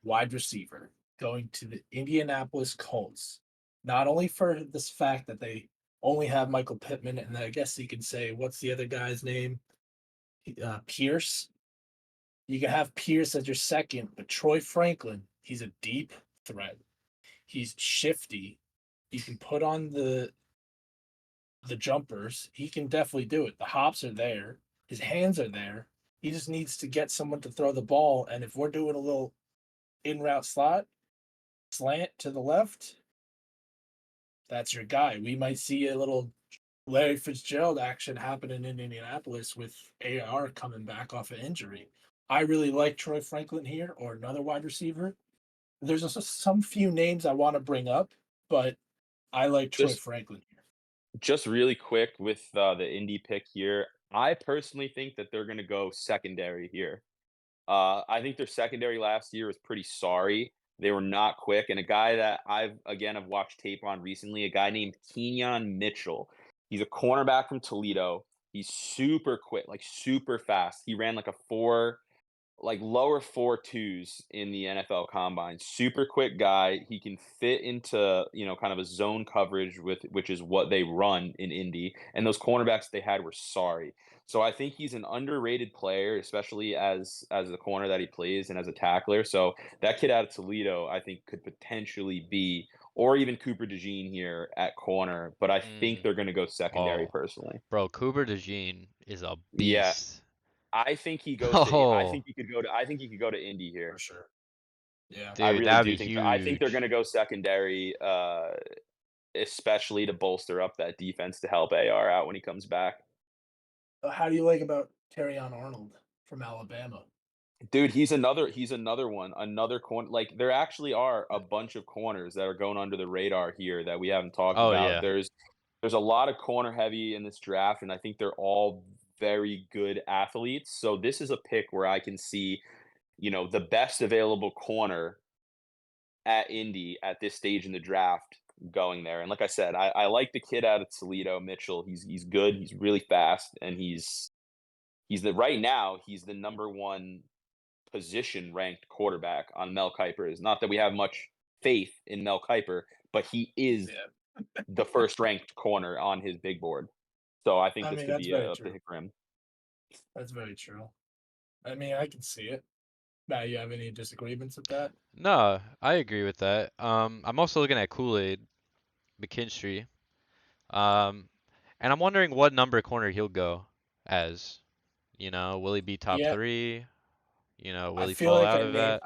wide receiver, going to the Indianapolis Colts. Not only for this fact that they only have Michael Pittman, and I guess you can say, what's the other guy's name? Pierce. You can have Pierce as your second, but Troy Franklin, he's a deep threat. He's shifty. He can put on the jumpers. He can definitely do it. The hops are there. His hands are there. He just needs to get someone to throw the ball. And if we're doing a little in route slant to the left, that's your guy. We might see a little Larry Fitzgerald action happening in Indianapolis with AR coming back off an injury. I really like Troy Franklin here or another wide receiver. There's also some few names I want to bring up, but I like Troy Just Franklin here. just really quick with the Indy pick here. I personally think that they're gonna go secondary here. I think their secondary last year was pretty sorry. They were not quick, and a guy that have watched tape on recently, a guy named Kenyon Mitchell. He's a cornerback from Toledo. He's super quick, like super fast. He ran like a lower 4.2s in the NFL combine. Super quick guy. He can fit into, kind of a zone coverage which is what they run in Indy. And those cornerbacks they had were sorry. So I think he's an underrated player, especially as the corner that he plays and as a tackler. So that kid out of Toledo, I think could potentially be, or even Cooper DeJean here at corner. But I think Mm. they're going to go secondary Oh, personally. bro, Cooper DeJean is a Yeah, beast. I think he goes to. I Oh, think he could go to. I think he could go to Indy For here. sure. Yeah. I dude, really that'd do be think that. I think they're huge. going to go secondary, especially to bolster up that defense to help AR out when he comes back. How do you like about Terrion Arnold from Alabama? Dude, he's another one, another corner. Like, there actually are a bunch of corners that are going under the radar here that we haven't talked Oh about. yeah. There's a lot of corner heavy in this draft, and I think they're all very good athletes. So this is a pick where I can see, the best available corner at Indy at this stage in the draft going there. And like I said, I like the kid out of Toledo, Mitchell. He's good. He's really fast, and he's the right now he's the number one position ranked quarterback on Mel Kiper's. Not that we have much faith in Mel Kiper, but he is Yeah. the first ranked corner on his big board. So I think I this mean, could that's be very a true. pick for him. That's very true. I mean, I can see it. Matt, you have any disagreements with that? No, I agree with that. I'm also looking at Kool-Aid, McKinstry. Um, and I'm wondering what number corner he'll go as. Will he be top Yeah, three? I Will he feel fall like out of that?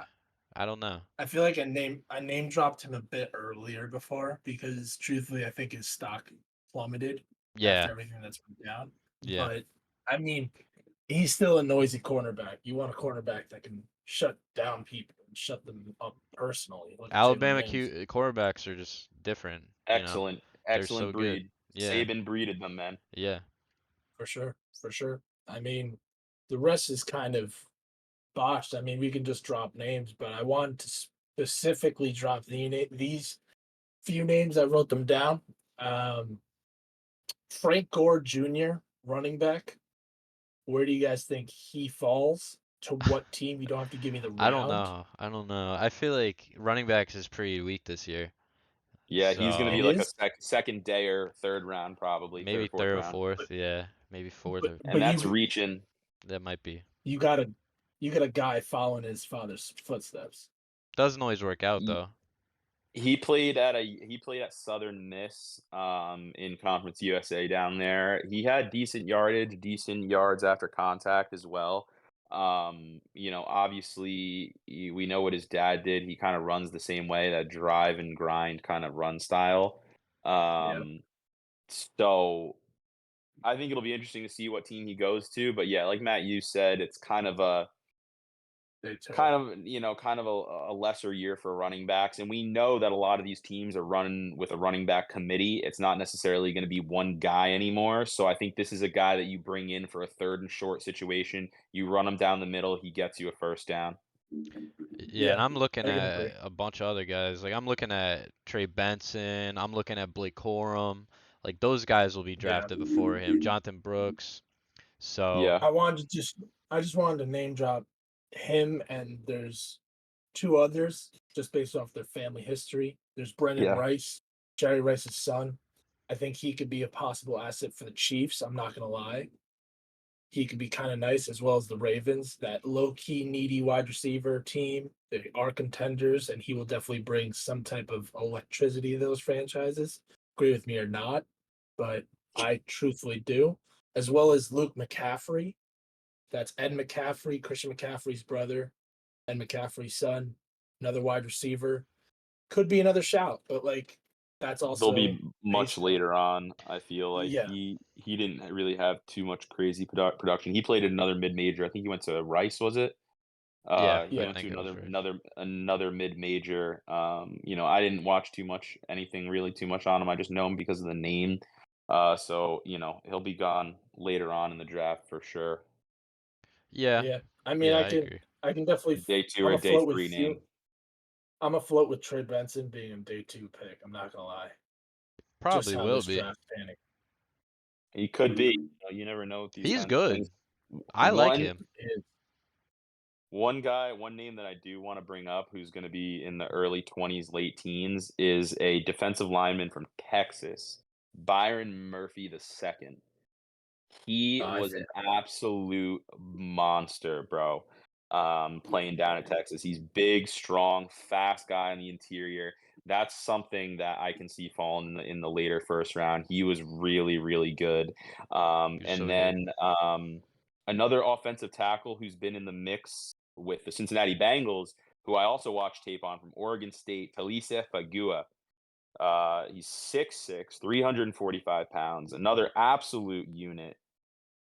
I don't know. I feel like I name dropped him a bit earlier before because truthfully I think his stock plummeted Yeah, after everything that's went down. yeah. But I mean, he's still a noisy cornerback. You want a cornerback that can shut down people and shut them up personally. Look at Jalen Alabama Mills. quarterbacks are just different. Excellent, They're excellent so good. breed. Yeah, Saban breeded them, man. yeah. For sure. For sure. I mean, the rest is kind of botched. I mean, we can just drop names, but I wanted to specifically drop these few names. I wrote them down. Um, Frank Gore Jr., running back. Where do you guys think he falls? To what team? You don't have to give me the I don't round. know. I don't know. I feel like running backs is pretty weak this year. Yeah, he's gonna It be So like a is, second day or third round, probably maybe third, fourth third or round. fourth. but Yeah, maybe fourth. but Or, And but that's you reaching. that might be. you got a you got a guy following his father's footsteps. Doesn't always work out He, though. he played at Southern Miss in Conference USA down there. He had decent yardage, decent yards after contact as well. Obviously we know what his dad did. He kind of runs the same way, that drive and grind kind of run style. Yeah, Um, so I think it'll be interesting to see what team he goes to. But yeah, like Matt, you said, it's they too. kind of a lesser year for running backs, and we know that a lot of these teams are running with a running back committee. It's not necessarily going to be one guy anymore. So I think this is a guy that you bring in for a third and short situation. You run him down the middle, he gets you a first down. Yeah, and Yeah, I'm looking I can agree. at a bunch of other guys. Like I'm looking at Trey Benson. I'm looking at Blake Corum. Like those guys will be Yeah, drafted before him. Jonathan Brooks. So Yeah, I just wanted to name drop him, and there's two others just based off their family history. There's Brendan yeah. Rice, Jerry Rice's son. I think he could be a possible asset for the Chiefs. I'm not gonna lie. He could be kind of nice as well as the Ravens. That low key needy wide receiver team. They are contenders, and he will definitely bring some type of electricity to those franchises. Agree with me or not, but I truthfully do. As well as Luke McCaffrey. That's Ed McCaffrey, Christian McCaffrey's brother, Ed McCaffrey's son, another wide receiver. Could be another shout, but like that's They'll also be much based on later on. I feel like yeah, he didn't really have too much crazy production. He played at another mid major. I think he went to Rice, was it? yeah, He I yeah, went to think it was another Rice. another another mid-major. I didn't watch anything really too much on him. I just know him because of the name. So he'll be gone later on in the draft for sure. Yeah, yeah. I mean, yeah, I agree. I can definitely, Day two I'm or day afloat with three name. you. I'm afloat with Trey Benson being a day two pick. I'm not gonna lie, just Probably how will this be. draft panning. He could be. You never know with these He's kinds of good. things. I like One him. Is one name that I do want to bring up, who's going to be in the early 20s, late teens, is a defensive lineman from Texas, Byron Murphy II. He I was think an absolute monster, bro. Playing down in Texas. He's big, strong, fast guy in the interior. That's something that I can see falling in the later first round. He was really, really good. He's And so good. then another offensive tackle who's been in the mix with the Cincinnati Bengals, who I also watched tape on from Oregon State, Talise Fagua. He's 6'6", 345 pounds, another absolute unit.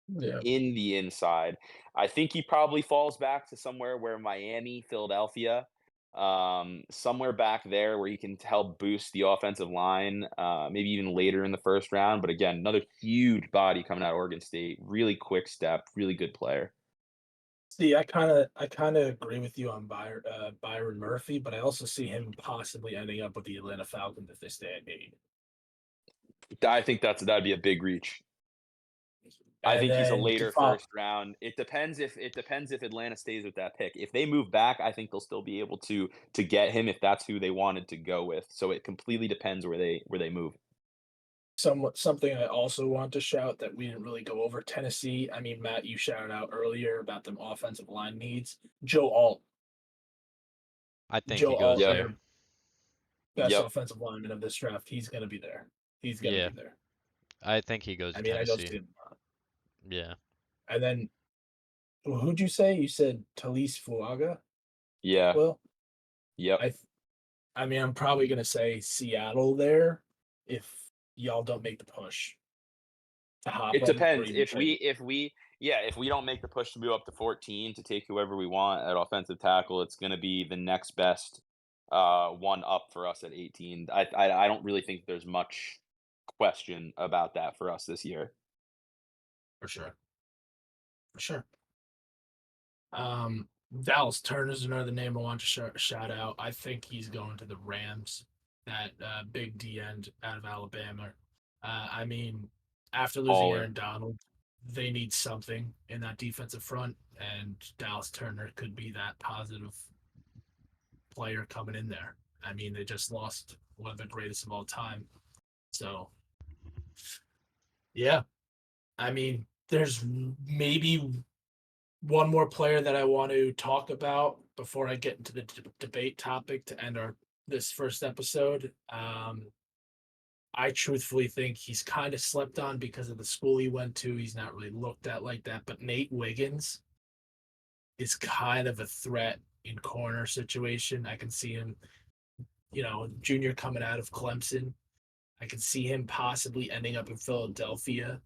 Yeah. in the inside. I think he probably falls back to somewhere where Miami, Philadelphia, somewhere back there where he can help boost the offensive line, maybe even later in the first round. But again, another huge body coming out of Oregon State. Really quick step, really good player. See, I kinda agree with you on Byron Murphy, but I also see him possibly ending up with the Atlanta Falcons if they stay at 8. I think that'd be a big reach. I And think he's a then later default first round. It depends if Atlanta stays with that pick. If they move back, I think they'll still be able to get him if that's who they wanted to go with. So it completely depends where they move. something I also want to shout that we didn't really go over, Tennessee, I mean, Matt, you shouted out earlier about them offensive line needs. Joe Alt. I think Joe he goes Alt, Yep. there. their best Yep. offensive lineman of this draft, he's gonna be there. He's gonna Yeah, be there. I think he goes I to mean, I don't Tennessee. see him. Yeah. And then who'd you say? You said Talise Fuaga? Yeah. Well, Yep. I th- I mean, I'm probably gonna say Seattle there if y'all don't make the push to hop It them or depends. even If we trade. if we yeah, if we don't make the push to move up to 14 to take whoever we want at offensive tackle, it's going to be the next best one up for us at 18. I don't really think there's much question about that for us this year. For sure. For sure. Dallas Turner's another name I want to shout out. I think he's going to the Rams. That big D end out of Alabama. I mean, after losing Baller. Aaron Donald, they need something in that defensive front, and Dallas Turner could be that positive player coming in there. I mean, they just lost one of the greatest of all time. So, yeah, I mean, there's maybe one more player that I want to talk about before I get into the debate topic to end our this first episode. I truthfully think he's kind of slept on because of the school he went to. He's not really looked at like that. But Nate Wiggins is kind of a threat in corner situation. I can see him, junior coming out of Clemson. I can see him possibly ending up in Philadelphia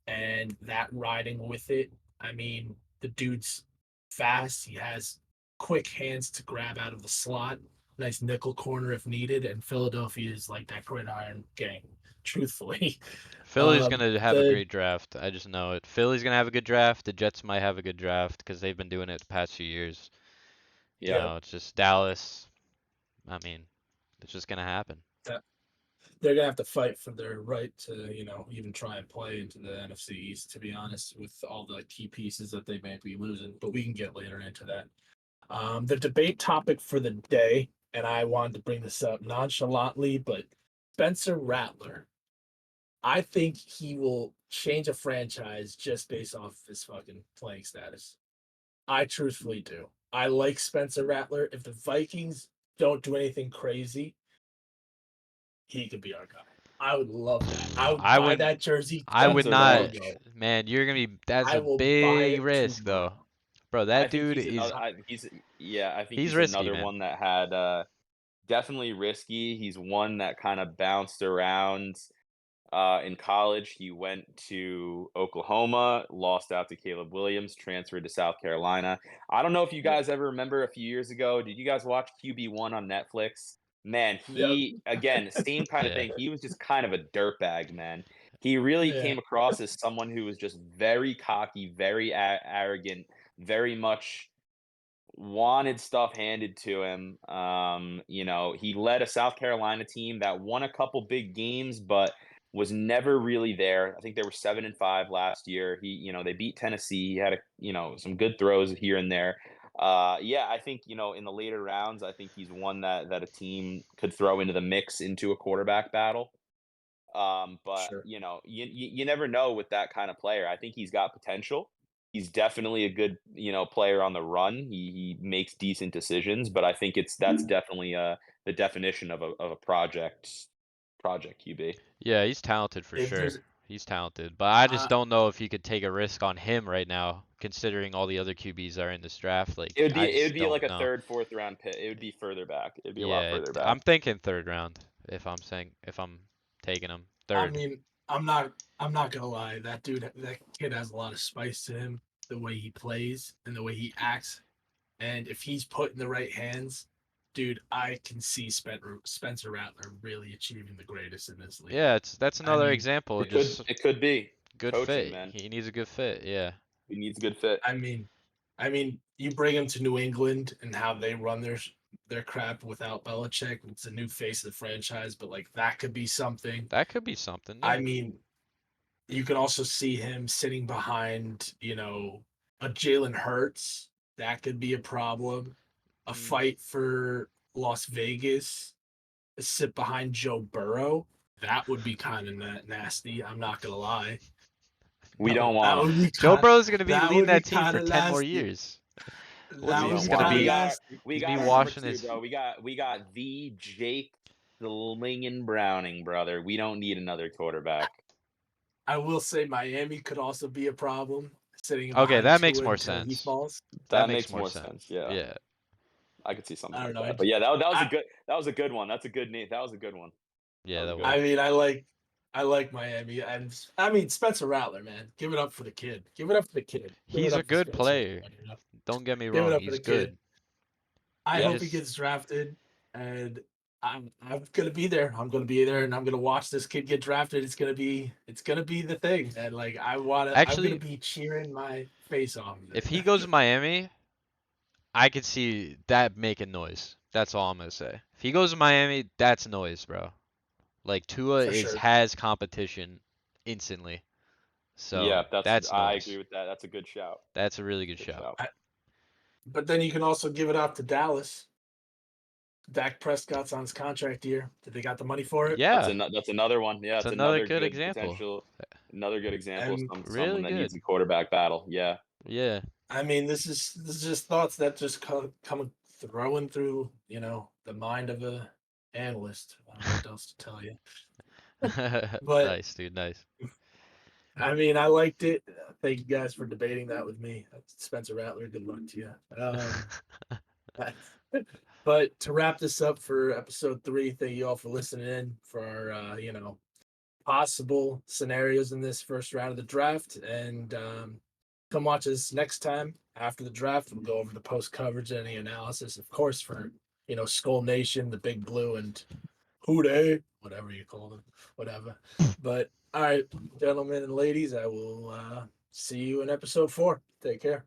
and that riding with it. I mean, the dude's fast. He has quick hands to grab out of the slot. Nice nickel corner if needed. And Philadelphia is like that gridiron gang, truthfully. Philly's gonna have a The great draft. I just know it. Philly's gonna have a good draft. The Jets might have a good draft because they've been doing it the past few years. You Yeah. yeah, know, it's just Dallas. I mean, it's just gonna happen. that they're gonna have to fight for their right to, even try and play into the NFC East, to be honest, with all the key pieces that they may be losing. But we can get later into that. The debate topic for the day, and I wanted to bring this up nonchalantly, but Spencer Rattler. I think he will change a franchise just based off of his fucking playing status. I truthfully do. I like Spencer Rattler. If the Vikings don't do anything crazy, he could be our guy. I would love that. I would I buy would that jersey I would Spencer not, tomorrow. man, you're gonna be, that's I a will buy big it risk though. tomorrow. Bro, I that think dude he's is, another. I think he's he's risky, another man. one that had definitely risky. He's one that kind of bounced around. In college, he went to Oklahoma, lost out to Caleb Williams, transferred to South Carolina. I don't know if you Yep. guys ever remember a few years ago. Did you guys watch QB1 on Netflix? Man, Yep. he again, same kind of Yeah. thing. He was just kind of a dirtbag, man. He really Yeah. came across as someone who was just very cocky, very arrogant, very much wanted stuff handed to him. He led a South Carolina team that won a couple big games, but was never really there. I think they were 7-5 last year. They beat Tennessee. He had some good throws here and there. Yeah, I think in the later rounds, I think he's one that a team could throw into the mix into a quarterback battle. But Sure. you never know with that kind of player. I think he's got potential. He's definitely a good player on the run. He makes decent decisions, but I think that's definitely the definition of a project QB. Yeah, he's talented for If sure. there's He's talented, but I just uh don't know if you could take a risk on him right now, considering all the other QBs are in this draft. Like, It would be I it would just be like don't a know. third, fourth round pick. It would be further back. It'd be a lot Yeah, further back. I'm thinking third round if I'm taking him I third. mean, I'm not gonna lie. That kid has a lot of spice to him. The way he plays and the way he acts, and if he's put in the right hands, dude, I can see Spencer Rattler really achieving the greatest in this league. Yeah, that's I another mean, example of It could just it could be good coaching, fit. man. He needs a good fit. Yeah. He needs a good fit. I mean, you bring him to New England and how they run their crap without Belichick. It's a new face of the franchise, but like that could be something. That could be something. I Yeah. mean, you can also see him sitting behind, a Jalen Hurts. That could be a problem. A Mm. fight for Las Vegas, sit behind Joe Burrow. That would be kind of nasty. I'm not gonna lie. We That would, don't that want him. would be Joe kind. Burrow's gonna be That leading would be that team for kind of 10 more nasty. years. What's That We he would don't just be gonna want him. kind of be? nasty. We He's got be our number washing 2, his. bro. We got the Jake Slingin Browning, brother. We don't need another quarterback. I will say Miami could also be a problem, sitting Okay, behind that makes Tua more until he sense. falls. That That makes makes more more sense. sense. Yeah. Yeah. I could see something I don't like know. that. But yeah, that was a I, good one. That's a good name. That was a good one. Yeah, was that a good was. I one. mean, I like Miami, and I mean Spencer Rattler, man. Give it up for the kid. Give it up for the kid. Give it He's a up for good Spencer player. Rattler, Don't get me Give it wrong. up for He's the kid. good. I He Yeah. hope he just. gets drafted, and I'm gonna be there. I'm gonna be there, and I'm gonna watch this kid get drafted. It's gonna be the thing, and like I'm gonna Actually, be cheering my face off. if he goes to Miami, I could see that making noise. That's all I'm gonna say. If he goes to Miami, that's noise, bro. Like Tua For sure. has competition instantly. Yeah, So that's I agree noise. with that. That's a good shout. That's a really good Good shout. shout. But then you can also give it up to Dallas. Dak Prescott's on his contract year. Did they got the money for it? Yeah, That's another one. Yeah, it's it's another another good good example. potential. Another good example of And someone Really that needs good. a quarterback battle. Yeah. Yeah. I mean, this is just thoughts that just come throwing through, the mind of a analyst. I don't know what else to tell you. But Nice, dude. Nice. I mean, I liked it. Thank you guys for debating that with me. Spencer Rattler, good luck to you. But to wrap this up for episode 3, thank you all for listening in for our, possible scenarios in this first round of the draft. And come watch us next time after the draft. We'll go over the post coverage, any analysis, of course, for Skull Nation, the Big Blue, and Who Dey, whatever you call them, whatever. But all right, gentlemen and ladies, I will see you in episode 4. Take care.